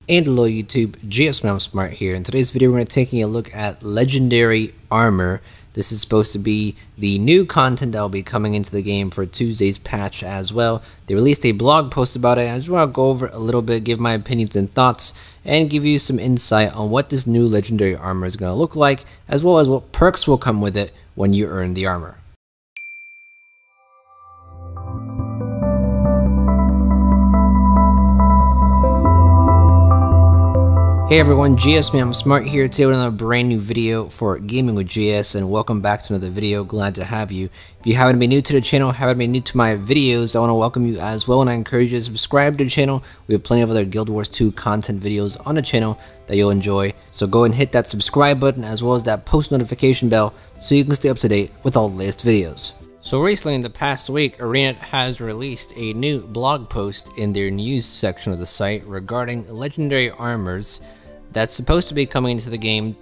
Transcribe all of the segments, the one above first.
And hello YouTube, GSmaniamsmart here. In today's video we're taking a look at legendary armor. This is supposed to be the new content that will be coming into the game for Tuesday's patch as well. They released a blog post about it. I just want to go over it a little bit, give my opinions and thoughts, and give you some insight on what this new legendary armor is going to look like, as well as what perks will come with it when you earn the armor. Hey everyone, GSmaniamsmart here today with another brand new video for Gaming with GS, and welcome back to another video. Glad to have you. If you haven't been new to the channel, haven't been new to my videos, I want to welcome you as well, and I encourage you to subscribe to the channel. We have plenty of other Guild Wars 2 content videos on the channel that you'll enjoy, so go and hit that subscribe button as well as that post notification bell so you can stay up to date with all the latest videos. So recently in the past week, Rune has released a new blog post in their news section of the site regarding legendary armors that's supposed to be coming into the game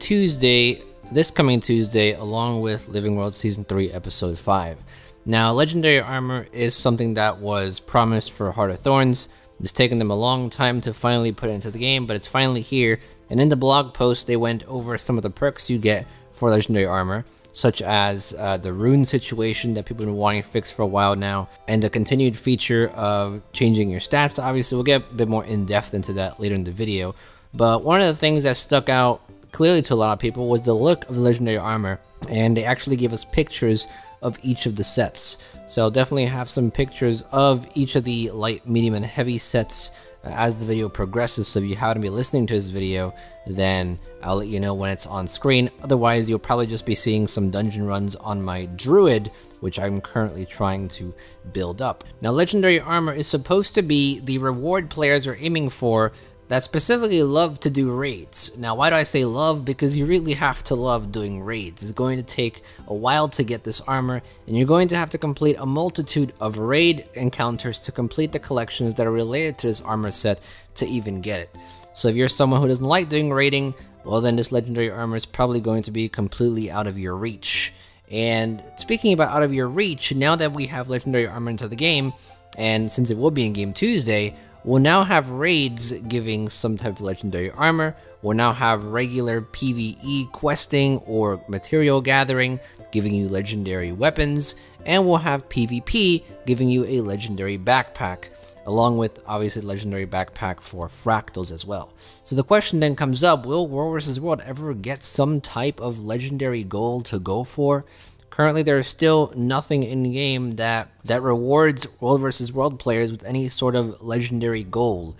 this coming Tuesday, along with Living World Season 3 Episode 5. Now, legendary armor is something that was promised for Heart of Thorns. It's taken them a long time to finally put it into the game, but it's finally here. And in the blog post, they went over some of the perks you get for legendary armor, such as the rune situation that people have been wanting fixed for a while now, and the continued feature of changing your stats. Obviously, we'll get a bit more in-depth into that later in the video. But one of the things that stuck out clearly to a lot of people was the look of the legendary armor, and they actually gave us pictures of each of the sets. So I'll definitely have some pictures of each of the light, medium, and heavy sets as the video progresses. So if you happen to be listening to this video, then I'll let you know when it's on screen. Otherwise, you'll probably just be seeing some dungeon runs on my druid, which I'm currently trying to build up. Now, legendary armor is supposed to be the reward players are aiming for that specifically love to do raids. Now, why do I say love? Because you really have to love doing raids. It's going to take a while to get this armor, and you're going to have to complete a multitude of raid encounters to complete the collections that are related to this armor set to even get it. So if you're someone who doesn't like doing raiding, well then this legendary armor is probably going to be completely out of your reach. And speaking about out of your reach, now that we have legendary armor into the game, and since it will be in game Tuesday, we'll now have raids giving some type of legendary armor. We'll now have regular PvE questing or material gathering giving you legendary weapons, and we'll have PvP giving you a legendary backpack, along with obviously legendary backpack for fractals as well. So the question then comes up, will World vs. World ever get some type of legendary goal to go for? Currently, there is still nothing in game that rewards World vs. World players with any sort of legendary goal.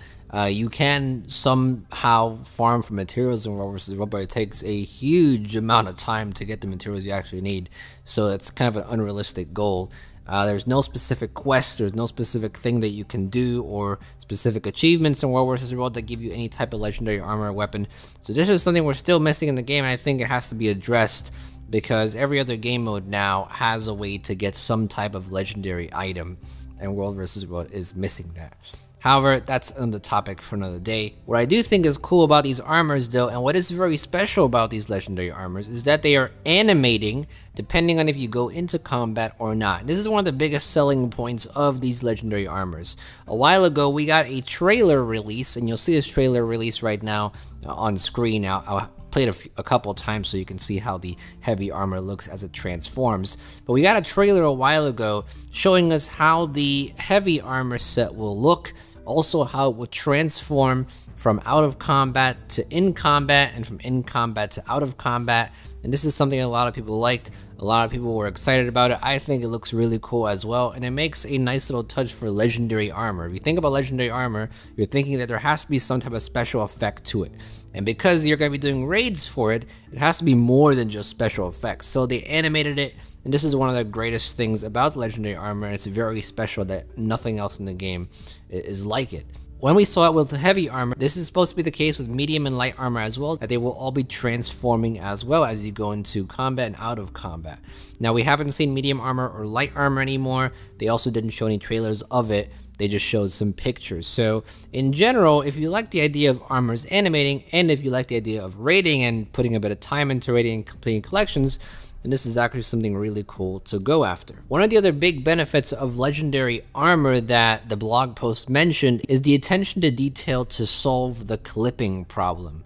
You can somehow farm for materials in World vs. World, but it takes a huge amount of time to get the materials you actually need. So it's kind of an unrealistic goal. There's no specific quest, there's no specific thing that you can do, or specific achievements in World vs. World that give you any type of legendary armor or weapon. So this is something we're still missing in the game, and I think it has to be addressed, because every other game mode now has a way to get some type of legendary item, and World vs. World is missing that. However, that's on the topic for another day. What I do think is cool about these armors though, and what is very special about these legendary armors, is that they are animating depending on if you go into combat or not. And this is one of the biggest selling points of these legendary armors. A while ago, we got a trailer release, and you'll see this trailer release right now on screen. I'll play it a couple times so you can see how the heavy armor looks as it transforms. But we got a trailer a while ago showing us how the heavy armor set will look, also how it will transform from out of combat to in combat, and from in combat to out of combat. And this is something a lot of people liked. A lot of people were excited about it. I think it looks really cool as well, and it makes a nice little touch for legendary armor. If you think about legendary armor, you're thinking that there has to be some type of special effect to it. And because you're going to be doing raids for it, it has to be more than just special effects. So they animated it, and this is one of the greatest things about legendary armor, and it's very special that nothing else in the game is like it. When we saw it with the heavy armor, this is supposed to be the case with medium and light armor as well, that they will all be transforming as well as you go into combat and out of combat. Now, we haven't seen medium armor or light armor anymore. They also didn't show any trailers of it. They just showed some pictures. So in general, if you like the idea of armors animating, and if you like the idea of raiding and putting a bit of time into raiding and completing collections, then this is actually something really cool to go after. One of the other big benefits of legendary armor that the blog post mentioned is the attention to detail to solve the clipping problem.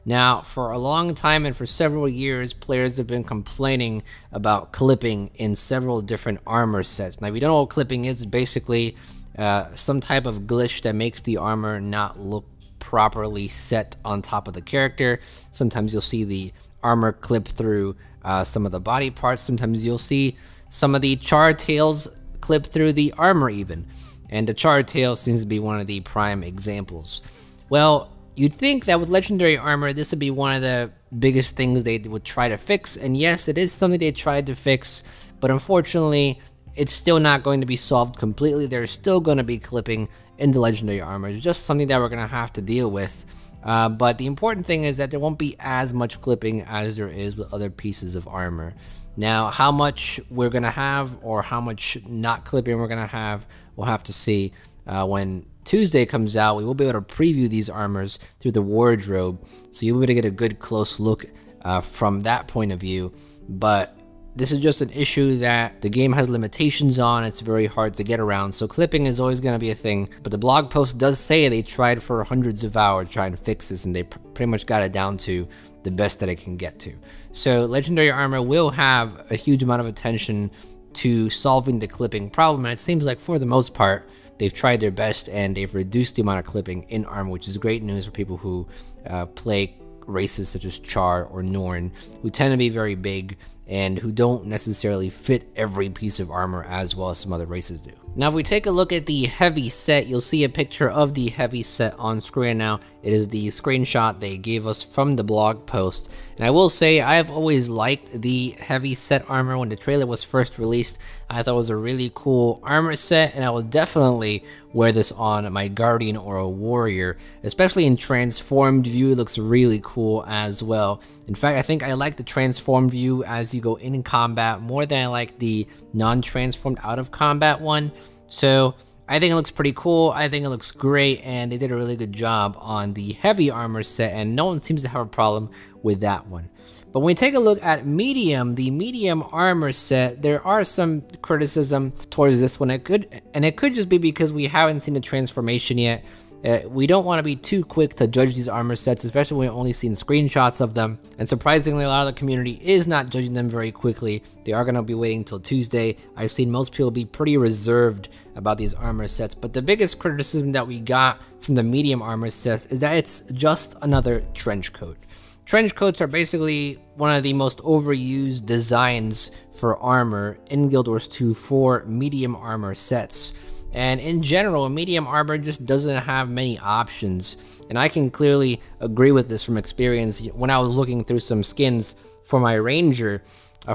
Now, for a long time and for several years, players have been complaining about clipping in several different armor sets. Now, if you don't know what clipping is, it's basically some type of glitch that makes the armor not look properly set on top of the character. Sometimes you'll see the armor clip through some of the body parts. Sometimes you'll see some of the char tails clip through the armor even. And the char tail seems to be one of the prime examples. Well, you'd think that with legendary armor, this would be one of the biggest things they would try to fix. And yes, it is something they tried to fix, but unfortunately, it's still not going to be solved completely. There's still going to be clipping in the legendary armor. It's just something that we're going to have to deal with. But the important thing is that there won't be as much clipping as there is with other pieces of armor. Now, how much we're going to have or how much not clipping we're going to have, we'll have to see when Tuesday comes out. We will be able to preview these armors through the wardrobe, so you'll be able to get a good close look from that point of view. But this is just an issue that the game has limitations on. It's very hard to get around, so clipping is always going to be a thing. But the blog post does say they tried for hundreds of hours trying to fix this, and they pretty much got it down to the best that it can get to. So legendary armor will have a huge amount of attention to solving the clipping problem, and it seems like for the most part they've tried their best and they've reduced the amount of clipping in armor, which is great news for people who play races such as Char or Norn, who tend to be very big and who don't necessarily fit every piece of armor as well as some other races do. Now, if we take a look at the heavy set, you'll see a picture of the heavy set on screen now. It is the screenshot they gave us from the blog post. And I will say, I've always liked the heavy set armor. When the trailer was first released, I thought it was a really cool armor set, and I will definitely wear this on my Guardian or a Warrior. Especially in transformed view, it looks really cool as well. In fact, I think I like the transformed view as you go in combat more than I like the non-transformed out of combat one. So I think it looks pretty cool. I think it looks great, and they did a really good job on the heavy armor set, and no one seems to have a problem with that one. But when we take a look at medium, the medium armor set, there are some criticism towards this one. It could just be because we haven't seen the transformation yet. We don't want to be too quick to judge these armor sets, especially when we've only seen screenshots of them. And surprisingly, a lot of the community is not judging them very quickly. They are going to be waiting until Tuesday. I've seen most people be pretty reserved about these armor sets. But the biggest criticism that we got from the medium armor sets is that it's just another trench coat. Trench coats are basically one of the most overused designs for armor in Guild Wars 2 for medium armor sets. And in general, medium armor just doesn't have many options. And I can clearly agree with this from experience. When I was looking through some skins for my ranger,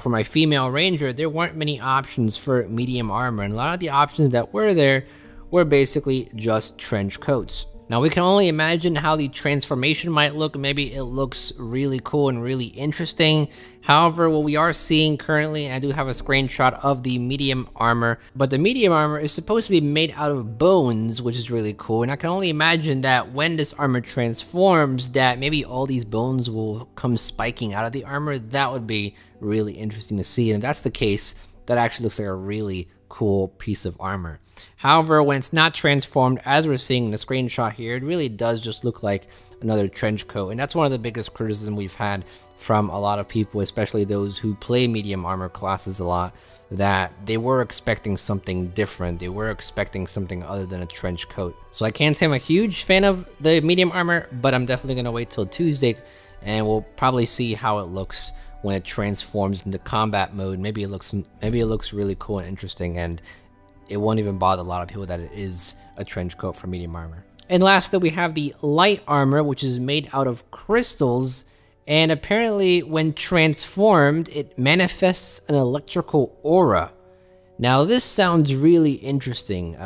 for my female ranger, there weren't many options for medium armor. And a lot of the options that were there were basically just trench coats. Now, we can only imagine how the transformation might look. Maybe it looks really cool and really interesting. However, what we are seeing currently, and I do have a screenshot of the medium armor, but the medium armor is supposed to be made out of bones, which is really cool. And I can only imagine that when this armor transforms, that maybe all these bones will come spiking out of the armor. That would be really interesting to see. And if that's the case, that actually looks like a really cool piece of armor. However, when it's not transformed, as we're seeing in the screenshot here, it really does just look like another trench coat. And that's one of the biggest criticism we've had from a lot of people, especially those who play medium armor classes a lot, that they were expecting something different. They were expecting something other than a trench coat. So I can't say I'm a huge fan of the medium armor, but I'm definitely going to wait till Tuesday, and we'll probably see how it looks when it transforms into combat mode. Maybe it looks really cool and interesting, and it won't even bother a lot of people that it is a trench coat for medium armor. And lastly, we have the light armor, which is made out of crystals, and apparently when transformed, it manifests an electrical aura. Now, this sounds really interesting.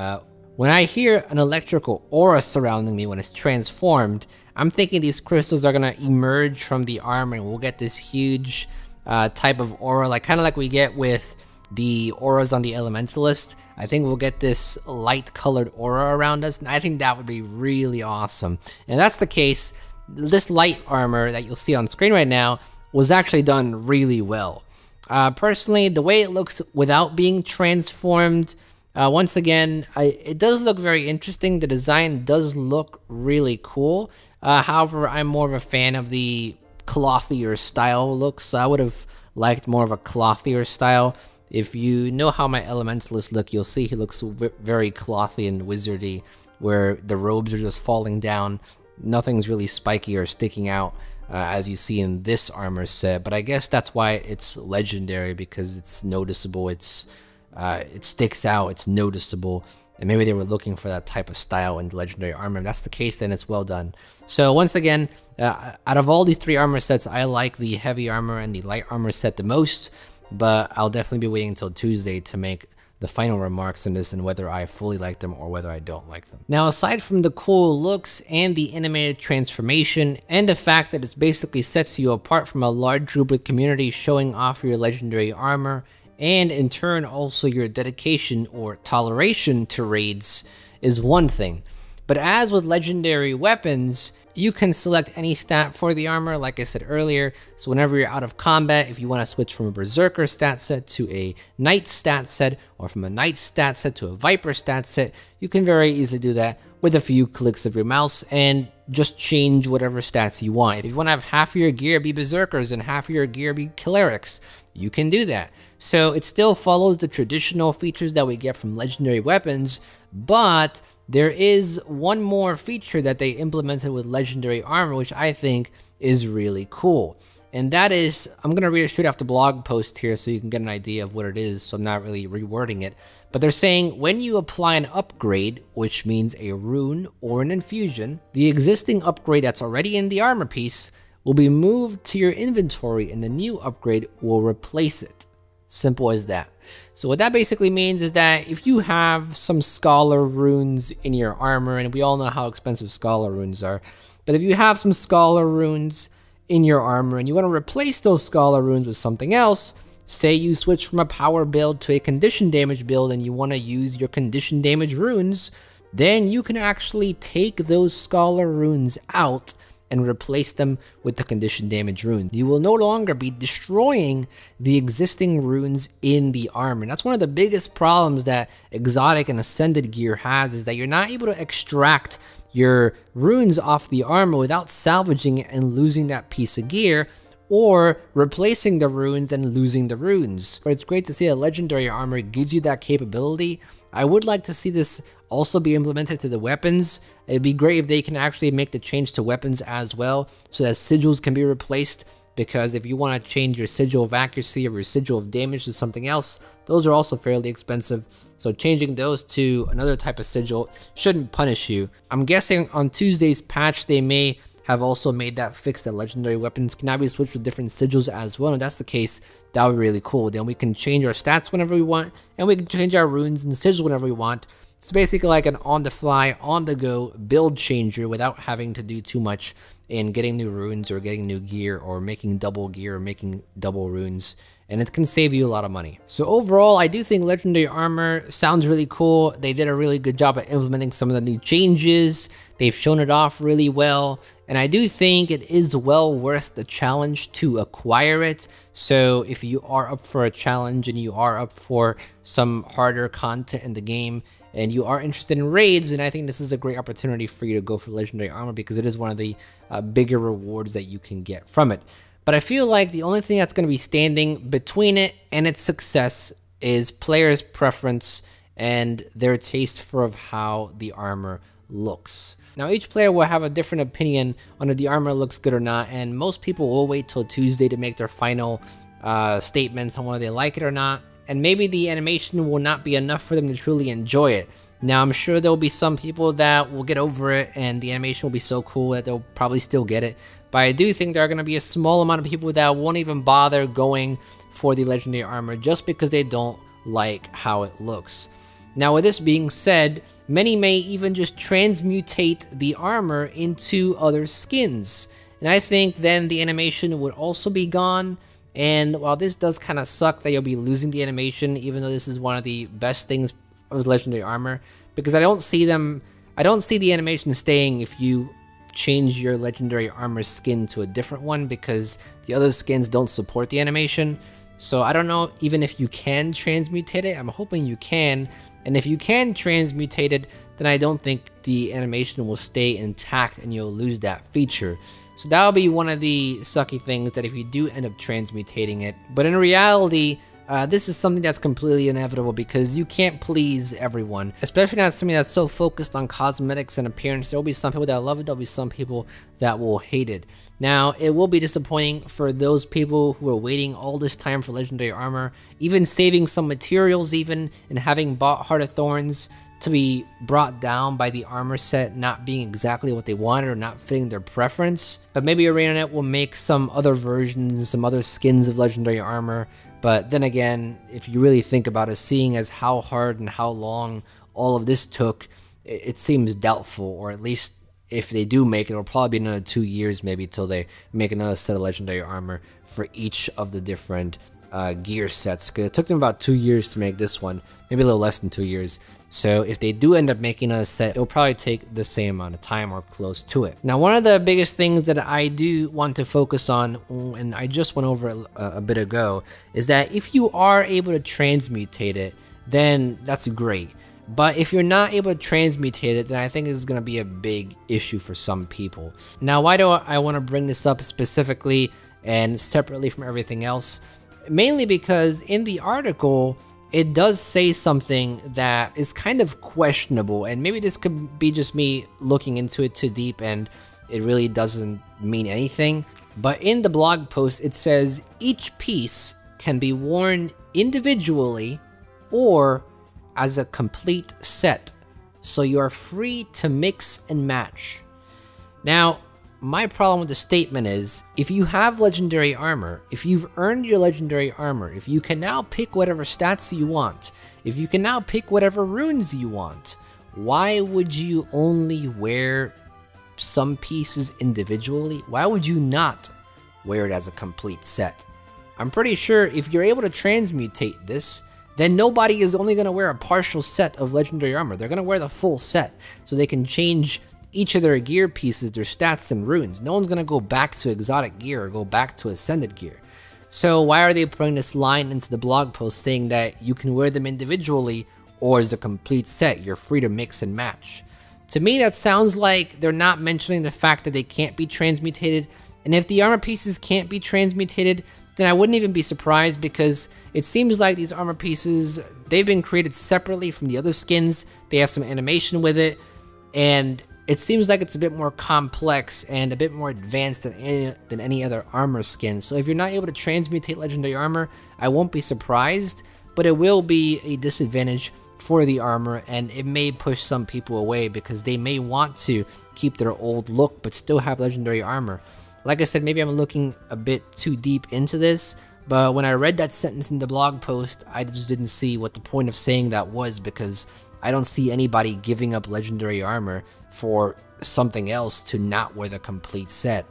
When I hear an electrical aura surrounding me when it's transformed, I'm thinking these crystals are gonna emerge from the armor, and we'll get this huge type of aura, kind of like we get with the auras on the Elementalist. I think we'll get this light colored aura around us, and I think that would be really awesome. And if that's the case, this light armor that you'll see on screen right now was actually done really well. Personally, the way it looks without being transformed, once again, it does look very interesting. The design does look really cool. However, I'm more of a fan of the clothier style look, so I would have liked more of a clothier style. If you know how my elementalist look, you'll see he looks very clothy and wizardy, where the robes are just falling down. Nothing's really spiky or sticking out, as you see in this armor set. But I guess that's why it's legendary, because it's noticeable. It sticks out. It's noticeable. And maybe they were looking for that type of style in the legendary armor. If that's the case, then it's well done. So once again, out of all these 3 armor sets, I like the heavy armor and the light armor set the most. But I'll definitely be waiting until Tuesday to make the final remarks on this and whether I fully like them or whether I don't like them. Now, aside from the cool looks and the animated transformation and the fact that it basically sets you apart from a large group of community showing off your legendary armor, and in turn also your dedication or toleration to raids, is one thing. But as with legendary weapons, you can select any stat for the armor, like I said earlier. So whenever you're out of combat, if you want to switch from a Berserker stat set to a Knight stat set, or from a Knight stat set to a Viper stat set, you can very easily do that with a few clicks of your mouse and just change whatever stats you want. If you want to have half of your gear be Berserkers and half of your gear be Clerics, you can do that. So it still follows the traditional features that we get from legendary weapons, but there is one more feature that they implemented with legendary armor, which I think is really cool. And that is, I'm going to read it straight off the blog post here so you can get an idea of what it is, so I'm not really rewording it. But they're saying, when you apply an upgrade, which means a rune or an infusion, the existing upgrade that's already in the armor piece will be moved to your inventory and the new upgrade will replace it. Simple as that. So what that basically means is that if you have some scholar runes in your armor, and we all know how expensive scholar runes are, but if you have some scholar runes in your armor and you want to replace those scholar runes with something else, say you switch from a power build to a condition damage build and you want to use your condition damage runes, then you can actually take those scholar runes out and replace them with the condition damage rune. You will no longer be destroying the existing runes in the armor. And that's one of the biggest problems that exotic and ascended gear has, is that you're not able to extract your runes off the armor without salvaging it and losing that piece of gear, or replacing the runes and losing the runes. But it's great to see that legendary armor gives you that capability. I would like to see this also be implemented to the weapons. It'd be great if they can actually make the change to weapons as well, so that sigils can be replaced, because if you want to change your sigil of accuracy or your sigil of damage to something else, those are also fairly expensive. So changing those to another type of sigil shouldn't punish you. I'm guessing on Tuesday's patch they may have also made that fix that legendary weapons can now be switched with different sigils as well. And if that's the case, that would be really cool. Then we can change our stats whenever we want, and we can change our runes and sigils whenever we want. It's basically like an on-the-fly, on-the-go build changer without having to do too much in getting new runes or getting new gear or making double gear or making double runes. And it can save you a lot of money. So overall, I do think legendary armor sounds really cool. They did a really good job at implementing some of the new changes. They've shown it off really well, and I do think it is well worth the challenge to acquire it. So if you are up for a challenge and you are up for some harder content in the game and you are interested in raids, then I think this is a great opportunity for you to go for legendary armor, because it is one of the bigger rewards that you can get from it. But I feel like the only thing that's going to be standing between it and its success is players' preference and their taste for how the armor looks. Now, each player will have a different opinion on if the armor looks good or not, and most people will wait till Tuesday to make their final statements on whether they like it or not. And maybe the animation will not be enough for them to truly enjoy it. Now, I'm sure there will be some people that will get over it and the animation will be so cool that they'll probably still get it. But I do think there are going to be a small amount of people that won't even bother going for the legendary armor just because they don't like how it looks. Now, with this being said, many may even just transmutate the armor into other skins. And I think then the animation would also be gone. And while this does kind of suck that you'll be losing the animation, even though this is one of the best things of legendary armor, because I don't see the animation staying if you change your legendary armor skin to a different one, because the other skins don't support the animation. So I don't know even if you can transmutate it. I'm hoping you can. And if you can transmutate it, then I don't think the animation will stay intact and you'll lose that feature. So that'll be one of the sucky things, that if you do end up transmutating it. But in reality, this is something that's completely inevitable because you can't please everyone, especially not something that's so focused on cosmetics and appearance. There will be some people that love it, there'll be some people that will hate it. Now, it will be disappointing for those people who are waiting all this time for legendary armor, even saving some materials even, and having bought Heart of Thorns to be brought down by the armor set not being exactly what they wanted or not fitting their preference. But maybe ArenaNet will make some other versions, some other skins of legendary armor. But then again, if you really think about it, seeing as how hard and how long all of this took, it seems doubtful. Or at least if they do make it, it'll probably be another 2 years maybe till they make another set of legendary armor for each of the different gear sets, because it took them about 2 years to make this one, maybe a little less than 2 years. So if they do end up making a set, it'll probably take the same amount of time or close to it. Now, one of the biggest things that I do want to focus on, and I just went over it a bit ago, is that if you are able to transmutate it, then that's great. But if you're not able to transmutate it, then I think this is going to be a big issue for some people. Now, why do I want to bring this up specifically and separately from everything else? Mainly because in the article, it does say something that is kind of questionable, and maybe this could be just me looking into it too deep and it really doesn't mean anything. But in the blog post, it says each piece can be worn individually or as a complete set, so you are free to mix and match. Now, my problem with the statement is, if you have legendary armor, if you've earned your legendary armor, if you can now pick whatever stats you want, if you can now pick whatever runes you want, why would you only wear some pieces individually? Why would you not wear it as a complete set? I'm pretty sure if you're able to transmutate this, then nobody is only going to wear a partial set of legendary armor. They're going to wear the full set, so they can change each of their gear pieces, their stats and runes. No one's going to go back to exotic gear or go back to ascended gear. So why are they putting this line into the blog post saying that you can wear them individually or as a complete set? You're free to mix and match. To me, that sounds like they're not mentioning the fact that they can't be transmutated. And if the armor pieces can't be transmutated, then I wouldn't even be surprised, because it seems like these armor pieces, they've been created separately from the other skins. They have some animation with it, and it seems like it's a bit more complex and a bit more advanced than any other armor skin. So if you're not able to transmutate legendary armor, I won't be surprised, but it will be a disadvantage for the armor, and it may push some people away because they may want to keep their old look but still have legendary armor. Like I said, maybe I'm looking a bit too deep into this, but when I read that sentence in the blog post, I just didn't see what the point of saying that was, because I don't see anybody giving up legendary armor for something else to not wear the complete set.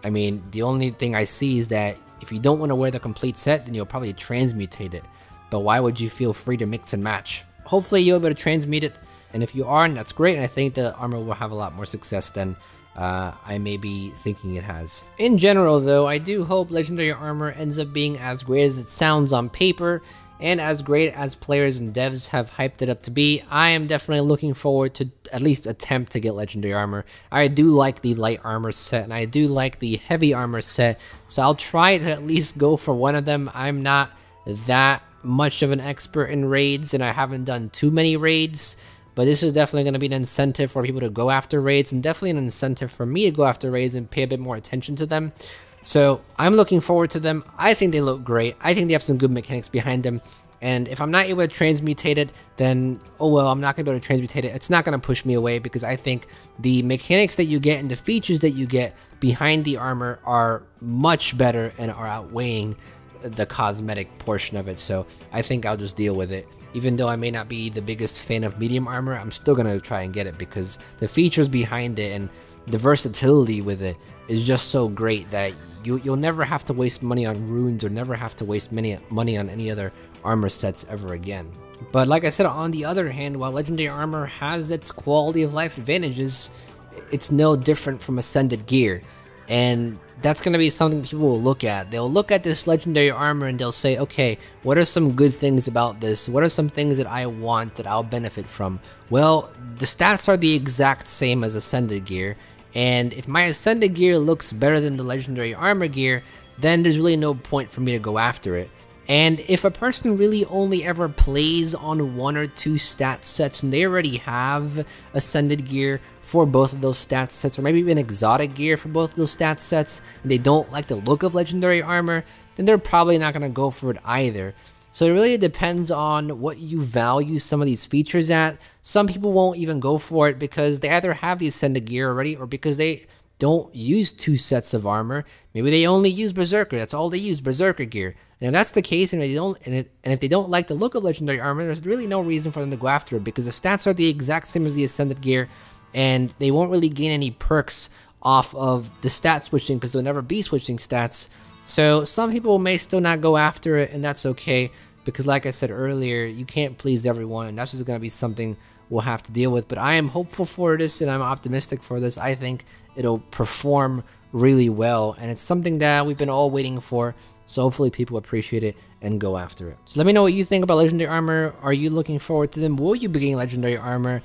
I mean, the only thing I see is that if you don't want to wear the complete set, then you'll probably transmutate it. But why would you feel free to mix and match? Hopefully you'll be able to transmute it, and if you are, that's great, and I think the armor will have a lot more success than I may be thinking it has. In general though, I do hope legendary armor ends up being as great as it sounds on paper, and as great as players and devs have hyped it up to be. I am definitely looking forward to at least attempt to get legendary armor. I do like the light armor set, and I do like the heavy armor set, so I'll try to at least go for one of them. I'm not that much of an expert in raids, and I haven't done too many raids, but this is definitely going to be an incentive for people to go after raids, and definitely an incentive for me to go after raids and pay a bit more attention to them. So I'm looking forward to them. I think they look great. I think they have some good mechanics behind them. And if I'm not able to transmutate it, then oh well, I'm not going to be able to transmutate it. It's not going to push me away, because I think the mechanics that you get and the features that you get behind the armor are much better and are outweighing the cosmetic portion of it. So I think I'll just deal with it. Even though I may not be the biggest fan of medium armor, I'm still going to try and get it, because the features behind it and the versatility with it is just so great that you'll never have to waste money on runes or never have to waste money on any other armor sets ever again. But like I said, on the other hand, while legendary armor has its quality of life advantages, it's no different from ascended gear. And that's going to be something people will look at. They'll look at this legendary armor and they'll say, okay, what are some good things about this? What are some things that I want that I'll benefit from? Well, the stats are the exact same as Ascended gear, and if my Ascended gear looks better than the legendary armor gear, then there's really no point for me to go after it. And if a person really only ever plays on 1 or 2 stat sets and they already have Ascended gear for both of those stat sets, or maybe even exotic gear for both of those stat sets, and they don't like the look of legendary armor, then they're probably not going to go for it either. So it really depends on what you value some of these features at. Some people won't even go for it because they either have the Ascended gear already, or because they don't use 2 sets of armor. Maybe they only use Berserker. That's all they use, Berserker gear. And if that's the case, and if they don't like the look of legendary armor, there's really no reason for them to go after it, because the stats are the exact same as the Ascended gear, and they won't really gain any perks off of the stat switching because they'll never be switching stats. So some people may still not go after it, and that's okay, because like I said earlier, you can't please everyone, and that's just going to be something we'll have to deal with. But I am hopeful for this, and I'm optimistic for this. I think it'll perform really well, and it's something that we've been all waiting for, so hopefully people appreciate it and go after it. So let me know what you think about legendary armor. Are you looking forward to them? Will you be getting legendary armor?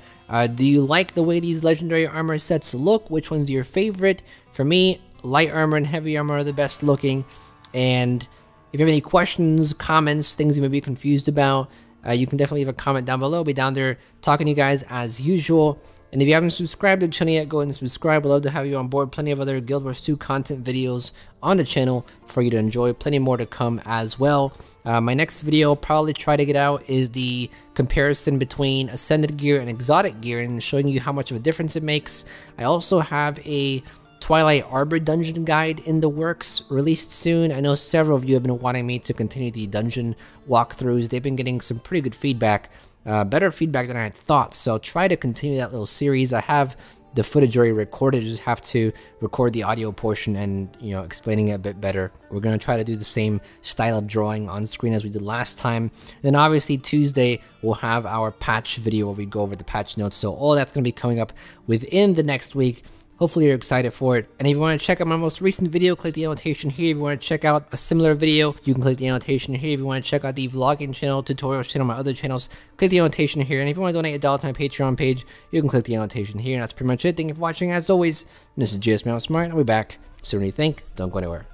Do you like the way these legendary armor sets look? Which one's your favorite? For me, light armor and heavy armor are the best looking. And if you have any questions, comments, things you may be confused about, you can definitely leave a comment down below. I'll be down there talking to you guys as usual. And if you haven't subscribed to the channel yet, go ahead and subscribe. I'd love to have you on board. Plenty of other Guild Wars 2 content videos on the channel for you to enjoy. Plenty more to come as well. My next video I'll probably try to get out is the comparison between Ascended gear and exotic gear, and showing you how much of a difference it makes. I also have a Twilight Arbor dungeon guide in the works, released soon. I know several of you have been wanting me to continue the dungeon walkthroughs. They've been getting some pretty good feedback, better feedback than I had thought, so I'll try to continue that little series. I have the footage already recorded, just have to record the audio portion and, you know, explaining it a bit better. We're going to try to do the same style of drawing on screen as we did last time. And then obviously Tuesday we'll have our patch video where we go over the patch notes, so all that's going to be coming up within the next week. Hopefully you're excited for it. And if you want to check out my most recent video, click the annotation here. If you want to check out a similar video, you can click the annotation here. If you want to check out the vlogging channel, tutorials channel, my other channels, click the annotation here. And if you want to donate $1 to my Patreon page, you can click the annotation here. And that's pretty much it. Thank you for watching. As always, this is GSmaniamsmart, and I'll be back sooner than you think. Don't go anywhere.